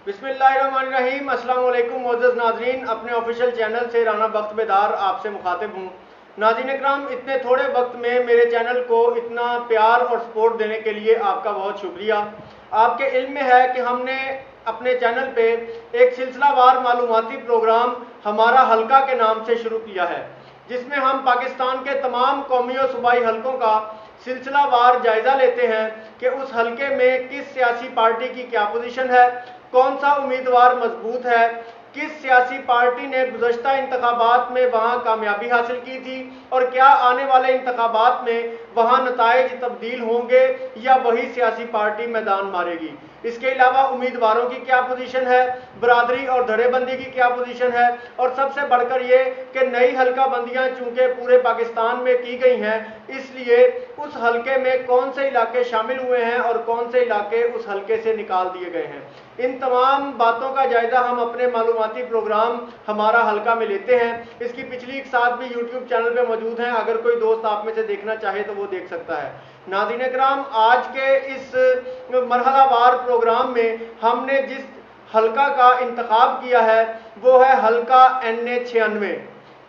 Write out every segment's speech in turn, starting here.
بسم اللہ الرحمن الرحیم۔ السلام علیکم معزز ناظرین، اپنے آفیشیل چینل سے رانا بخت بیدار آپ سے مخاطب ہوں۔ ناظرین اکرام، اتنے تھوڑے وقت میں میرے چینل کو اتنا پیار اور سپورٹ دینے کے لیے آپ کا بہت شکریہ۔ آپ کے علم میں ہے کہ ہم نے اپنے چینل پہ ایک سلسلہ وار معلوماتی پروگرام ہمارا حلقہ کے نام سے شروع کیا ہے، جس میں ہم پاکستان کے تمام قومی و صوبائی حلقوں کا سلسلہ وار جائزہ لیتے ہیں کہ اس حلقے میں کس سیاسی پارٹی کی کیا پوزیشن ہے، کون سا امیدوار مضبوط ہے، کس سیاسی پارٹی نے گزشتہ انتخابات میں وہاں کامیابی حاصل کی تھی اور کیا آنے والے انتخابات میں وہاں نتائج تبدیل ہوں گے یا وہی سیاسی پارٹی میدان مارے گی۔ اس کے علاوہ امیدواروں کی کیا پوزیشن ہے، برادری اور دھڑے بندی کی کیا پوزیشن ہے، اور سب سے بڑھ کر یہ کہ نئی حلقہ بندیاں چونکہ پورے پاکستان میں کی گئی ہیں، اس لیے اس حلقے میں کون سے علاقے شامل ہوئے ہیں اور کون سے علاقے اس حلقے سے نکال دیے گئے ہیں۔ ان تمام باتوں کا جائزہ ہم اپنے معلوماتی پروگرام ہمارا حلقہ میں لیتے ہیں۔ اس کی پچھلی ایک ساتھ بھی یوٹیوب چینل پہ موجود ہیں، اگر کوئی دوست آپ میں سے دیکھنا چاہے تو وہ دیکھ سکتا ہے۔ ناظرین اکرام، آج کے اس مرحلہ وار پروگرام میں ہم نے جس حلقہ کا انتخاب کیا ہے وہ ہے حلقہ NA 96۔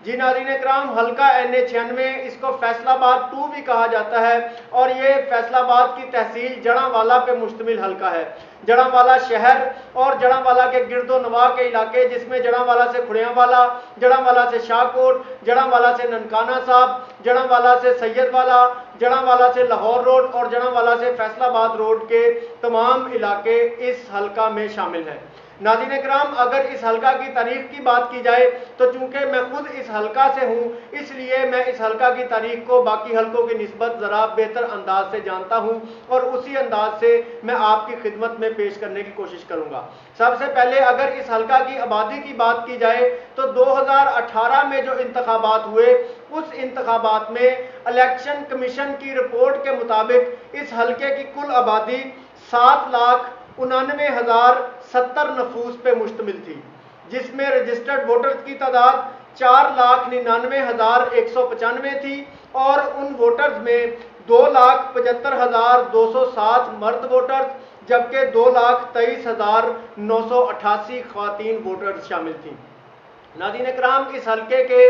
جی ناظرین اکرام، حلقہ NA 96 اس کو فیصل آباد 2 بھی کہا جاتا ہے، اور یہ فیصل آباد کی تحصیل جڑاں پہ مشتمل حلقہ ہے۔ جڑاں شہر اور جڑاں کے گرد و نواح کے علاقے، جس میں جڑاں سے کھڑیاں والا، جڑاں سے شاہکوٹ، جڑاں سے ننکانہ صاحب، جڑاں سے سید والا، جڑاں سے لاہور روڈ اور جڑاں سے فیصل آباد روڈ کے تمام علاقے اس حلقہ میں شامل ہیں۔ ناظرین اکرام، اگر اس حلقہ کی تاریخ کی بات کی جائے تو چونکہ میں خود اس حلقہ سے ہوں، اس لیے میں اس حلقہ کی تاریخ کو باقی حلقوں کی نسبت ذرا بہتر انداز سے جانتا ہوں، اور اسی انداز سے میں آپ کی خدمت میں پیش کرنے کی کوشش کروں گا۔ سب سے پہلے اگر اس حلقہ کی آبادی کی بات کی جائے تو 2018 میں جو انتخابات ہوئے، اس انتخابات میں الیکشن کمیشن کی رپورٹ کے مطابق اس حلقے کی کل آبادی 7,99,070 نفوس پہ مشتمل تھی، جس میں رجسٹرڈ ووٹرز کی تعداد 4,99,195 تھی، اور ان ووٹرز میں 2,75,207 مرد ووٹرز جبکہ 2,23,988 خواتین ووٹرز شامل تھیں۔ ناظرین اکرام، اس حلقے کے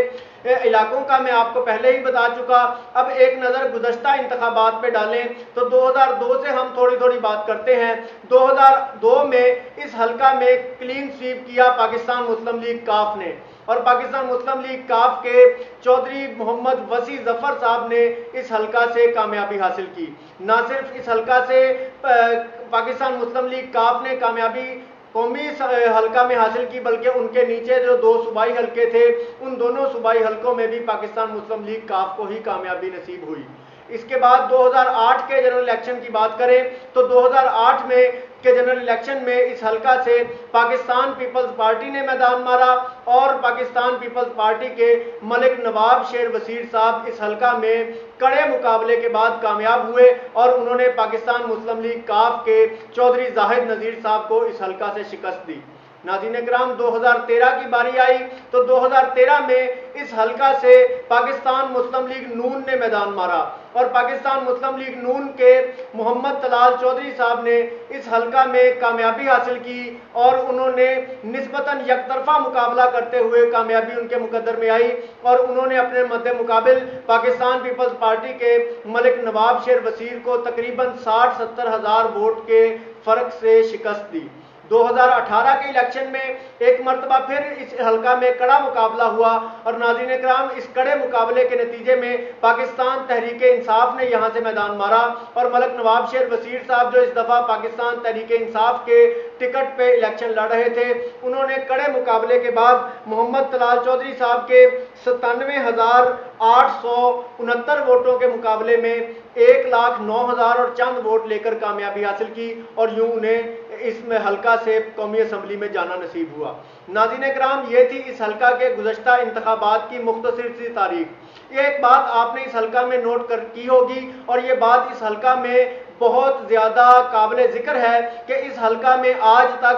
علاقوں کا میں آپ کو پہلے ہی بتا چکا۔ اب ایک نظر گزشتہ انتخابات پہ ڈالیں تو 2002 سے ہم تھوڑی بات کرتے ہیں۔ 2002 میں اس حلقہ میں کلین سویپ کیا پاکستان مسلم لیگ کاف نے، اور پاکستان مسلم لیگ کاف کے چودھری محمد وسیع ظفر صاحب نے اس حلقہ سے کامیابی حاصل کی۔ نہ صرف اس حلقہ سے پاکستان مسلم لیگ کاف نے کامیابی قومی حلقہ میں حاصل کی، بلکہ ان کے نیچے جو 2 صوبائی حلقے تھے، ان دونوں صوبائی حلقوں میں بھی پاکستان مسلم لیگ کاف کو ہی کامیابی نصیب ہوئی۔ اس کے بعد 2008 کے جنرل الیکشن کی بات کریں تو 2008 میں کے جنرل الیکشن میں اس حلقہ سے پاکستان پیپلز پارٹی نے میدان مارا، اور پاکستان پیپلز پارٹی کے ملک نواب شیر وزیر صاحب اس حلقہ میں کڑے مقابلے کے بعد کامیاب ہوئے، اور انہوں نے پاکستان مسلم لیگ کاف کے چودھری زاہد نذیر صاحب کو اس حلقہ سے شکست دی۔ ناظرین اکرام، 2013 کی باری آئی تو 2013 میں اس حلقہ سے پاکستان مسلم لیگ نون نے میدان مارا، اور پاکستان مسلم لیگ نون کے محمد طلال چودھری صاحب نے اس حلقہ میں کامیابی حاصل کی، اور انہوں نے نسبتاً یک طرفہ مقابلہ کرتے ہوئے کامیابی ان کے مقدر میں آئی، اور انہوں نے اپنے مد مقابل پاکستان پیپلز پارٹی کے ملک نواب شیر وزیر کو تقریباً 60-70 ہزار ووٹ کے فرق سے شکست دی۔ 2018 کے الیکشن میں ایک مرتبہ پھر اس حلقہ میں کڑا مقابلہ ہوا، اور ناظرین اکرام، اس کڑے مقابلے کے نتیجے میں پاکستان تحریک انصاف نے یہاں سے میدان مارا، اور ملک نواب شیر وزیر صاحب جو اس دفعہ پاکستان تحریک انصاف کے ٹکٹ پہ الیکشن لڑ رہے تھے، انہوں نے کڑے مقابلے کے بعد محمد طلال چودھری صاحب کے 97,869 ووٹوں کے مقابلے میں 1,09,000 اور چند ووٹ لے کر کامیابی حاصل کی، اور یوں انہیں اس میں حلقہ سے قومی اسمبلی میں جانا نصیب ہوا۔ ناظرین اکرام، یہ تھی اس حلقہ کے گزشتہ انتخابات کی مختصر سی تاریخ۔ یہ ایک بات آپ نے اس حلقہ میں نوٹ کی ہوگی، اور یہ بات اس حلقہ میں بہت زیادہ قابل ذکر ہے کہ اس حلقہ میں آج تک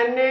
NA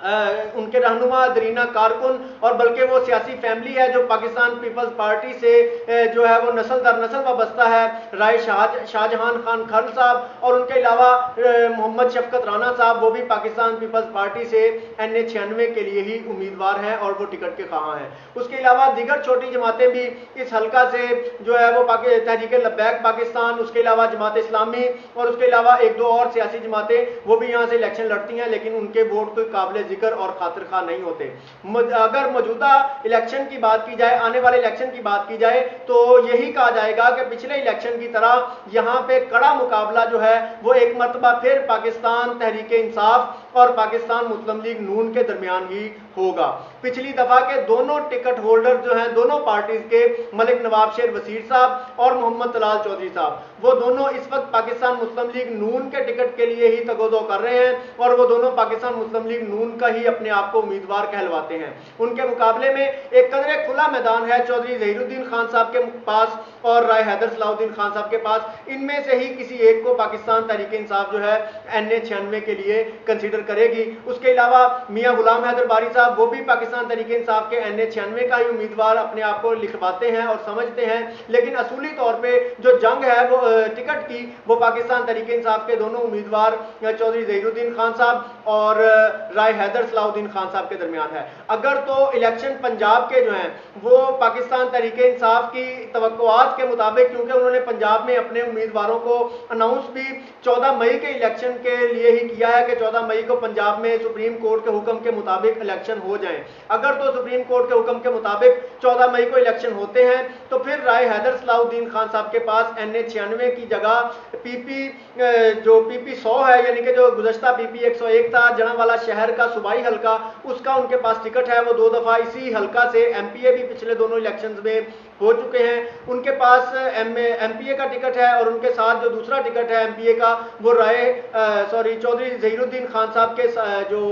ان کے رہنما درینا کارکن اور بلکہ وہ سیاسی فیملی ہے جو پاکستان پیپلز پارٹی سے جو ہے وہ نسل در نسل وابستہ ہے، رائے شاہجہان خان کھرل صاحب، اور ان کے علاوہ محمد شفقت رانا صاحب، وہ بھی پاکستان پیپلز پارٹی سے NA96 کے لیے ہی امیدوار ہیں اور وہ ٹکٹ کے خواہاں ہیں۔ اس کے علاوہ دیگر چھوٹی جماعتیں بھی اس حلقہ سے جو ہے وہ تحریک لبیک پاکستان، اس کے علاوہ جماعت اسلامی اور اس کے علاوہ ایک دو اور سیاسی جماعتیں وہ بھی یہاں سے الیکشن لڑتی ہیں، لیکن ان کے ووٹ کوئی قابل ذکر اور خاطر خواہ نہیں ہوتے۔ اگر موجودہ الیکشن کی بات کی جائے، آنے والے الیکشن کی بات کی جائے، تو یہی کہا جائے گا کہ پچھلے الیکشن کی طرح یہاں پہ کڑا مقابلہ جو ہے وہ ایک مرتبہ پھر پاکستان تحریک انصاف اور پاکستان مسلم لیگ نون کے درمیان ہی ہوگا۔ پچھلی دفعہ کے دونوں ٹکٹ ہولڈر جو ہیں دونوں پارٹیز کے، ملک نواب شیر وزیر صاحب اور محمد طلال چودھری صاحب، وہ دونوں اس وقت پاکستان مسلم لیگ نون کے ٹکٹ کے لیے ہی تگ و دو کر رہے ہیں اور وہ دونوں پاکستان مسلم لیگ نون کا ہی اپنے آپ کو امیدوار کہلواتے ہیں۔ ان کے مقابلے میں ایک قدرے کھلا میدان ہے چودھری ظہیر الدین خان صاحب کے پاس اور رائے حیدر صلاح الدین خان صاحب کے پاس۔ ان میں سے ہی کسی ایک کو پاکستان تحریک انصاف جو ہے NA96 کے لیے کنسیڈر کرے گی۔ اس کے علاوہ میاں غلام حیدر باری صاحب، وہ بھی پاکستان تحریک انصاف کے NA96 کا ہی امیدوار اپنے آپ کو لکھواتے ہیں اور سمجھتے ہیں، لیکن اصولی طور پہ جو جنگ ہے وہ ٹکٹ کی، وہ پاکستان تحریک انصاف کے دونوں امیدوار چودھری ظہیر الدین خان صاحب اور رائے حیدر صلاح الدین خان صاحب کے درمیان ہے۔ اگر تو الیکشن پنجاب کے جو ہیں وہ پاکستان تحریک انصاف کی توقعات کے مطابق، کیونکہ انہوں نے پنجاب میں اپنے امیدواروں کو اناؤنس بھی 14 مئی کے الیکشن کے لیے ہی کیا ہے کہ 14 مئی کو پنجاب میں سپریم کورٹ کے حکم کے مطابق الیکشن ہو جائیں۔ اگر تو سپریم کورٹ کے حکم کے مطابق 14 مئی کو الیکشن ہوتے ہیں تو پھر رائے حیدر صلاح الدین خان صاحب کے پاس NA96 کی جگہ جو PP 100 ہے، یعنی کہ جو گزشتہ PP 101 تھا جڑانوالہ شہر کا صوبائی حلقہ، اس کا ان کے پاس ٹکٹ ہے۔ وہ 2 دفعہ اسی حلقہ سے MPA بھی پچھلے دونوں الیکشنز میں ہو چکے ہیں، ان کے پاس MPA کا ٹکٹ ہے اور ان کے ساتھ جو دوسرا ٹکٹ ہے MPA کا وہ چودھری ظہیر الدین خان صاحب کے جو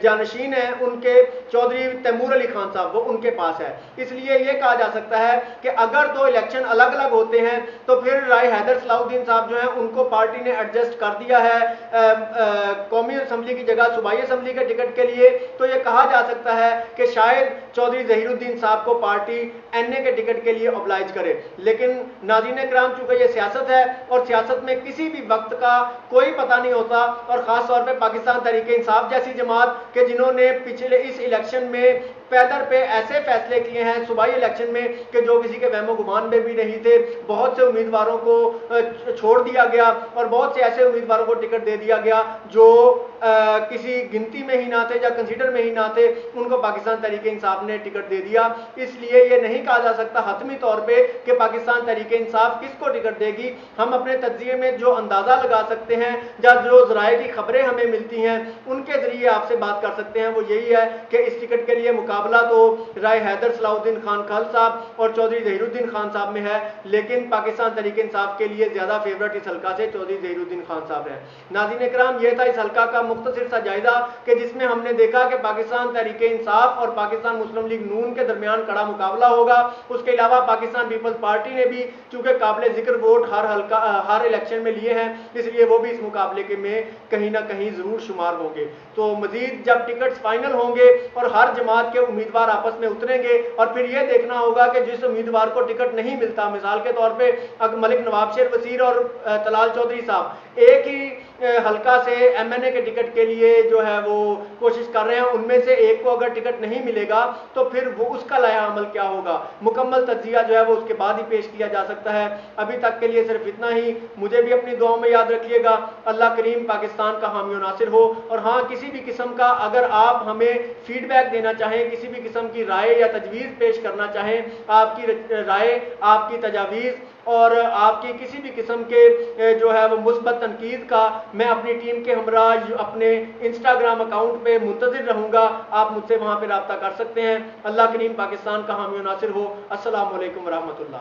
جانشین ہیں ان کے چودھری تیمور علی خان صاحب، وہ ان کے پاس ہے۔ اس لیے یہ کہا جا سکتا ہے کہ اگر دو الیکشن الگ الگ ہوتے ہیں تو پھر رائے حیدر صلاح الدین صاحب جو ہیں ان کو پارٹی نے ایڈجسٹ کر دیا ہے قومی اسمبلی کی جگہ صوبائی اسمبلی کے ٹکٹ کے لیے، تو یہ کہا جا سکتا ہے کہ شاید چودھری ظہیر الدین صاحب کو پارٹی NA کے ٹکٹ کے لیے اوبلائج کرے۔ لیکن ناظرین کرام، چونکہ یہ سیاست ہے اور سیاست میں کسی بھی وقت کا کوئی پتہ نہیں ہوتا، اور خاص طور پہ پاکستان تحریک انصاف جیسی جماعت کہ جنہوں نے پچھلے اس الیکشن میں پیدر پہ ایسے فیصلے کیے ہیں صوبائی الیکشن میں کہ جو کسی کے وہم و گمان میں بھی نہیں تھے، بہت سے امیدواروں کو چھوڑ دیا گیا اور بہت سے ایسے امیدواروں کو ٹکٹ دے دیا گیا جو کسی گنتی میں ہی نہ تھے یا کنسیڈر میں ہی نہ تھے، ان کو پاکستان تحریک انصاف نے ٹکٹ دے دیا۔ اس لیے یہ نہیں کہا جا سکتا حتمی طور پہ کہ پاکستان تحریک انصاف کس کو ٹکٹ دے گی۔ ہم اپنے تجزیے میں جو اندازہ لگا سکتے ہیں یا جو ذرائع کی خبریں ہمیں ملتی ہیں ان کے ذریعے آپ سے بات کر سکتے ہیں، وہ یہی ہے کہ اس ٹکٹ کے لیے مقابلہ تو رائے حیدر صلاح الدین خان کھرل صاحب اور چودھری ظہیر الدین خان صاحب میں ہے، لیکن پاکستان تحریک انصاف کے لیے زیادہ فیورٹ اس حلقہ سے چودھری ظہیر الدین خان صاحب ہیں۔ ناظرین کرام، یہ تھا اس حلقہ کا مختصر سا جائزہ کہ جس میں ہم نے دیکھا کہ پاکستان تحریک انصاف اور پاکستان مسلم لیگ نون کے درمیان کڑا مقابلہ ہوگا۔ اس کے علاوہ پاکستان پیپلز پارٹی نے بھی چونکہ قابل ذکر ووٹ ہر الیکشن میں لیے ہیں، اس لیے وہ بھی اس مقابلے کے میں کہیں نہ کہیں ضرور شمار ہوں گے۔ تو مزید جب ٹکٹس فائنل ہوں گے اور ہر جماعت کے امیدوار آپس میں اتریں گے اور پھر یہ دیکھنا ہوگا کہ جس امیدوار کو ٹکٹ نہیں ملتا، مثال کے طور پہ ملک نواب شیر وزیر اور طلال چودھری صاحب ایک ہی حلقہ سے MNA کے ٹکٹ کے لیے جو ہے وہ کوشش کر رہے ہیں، ان میں سے ایک کو اگر ٹکٹ نہیں ملے گا تو پھر وہ اس کا لائحہ عمل کیا ہوگا، مکمل تجزیہ جو ہے وہ اس کے بعد ہی پیش کیا جا سکتا ہے۔ ابھی تک کے لیے صرف اتنا ہی، مجھے بھی اپنی دعاؤں میں یاد رکھیے گا۔ اللہ کریم پاکستان کا حامی و ناصر ہو، اور ہاں کسی بھی قسم کا اگر آپ ہمیں فیڈ بیک دینا چاہیں، کسی بھی قسم کی رائے یا تجویز پیش کرنا چاہیں، آپ کی رائے، آپ کی تجاویز اور آپ کی کسی بھی قسم کے جو ہے وہ مثبت تنقید کا میں اپنی ٹیم کے ہمراہ اپنے انسٹاگرام اکاؤنٹ پہ منتظر رہوں گا۔ آپ مجھ سے وہاں پہ رابطہ کر سکتے ہیں۔ اللہ کریم پاکستان کا حامی و ناصر ہو۔ السلام علیکم ورحمۃ اللہ۔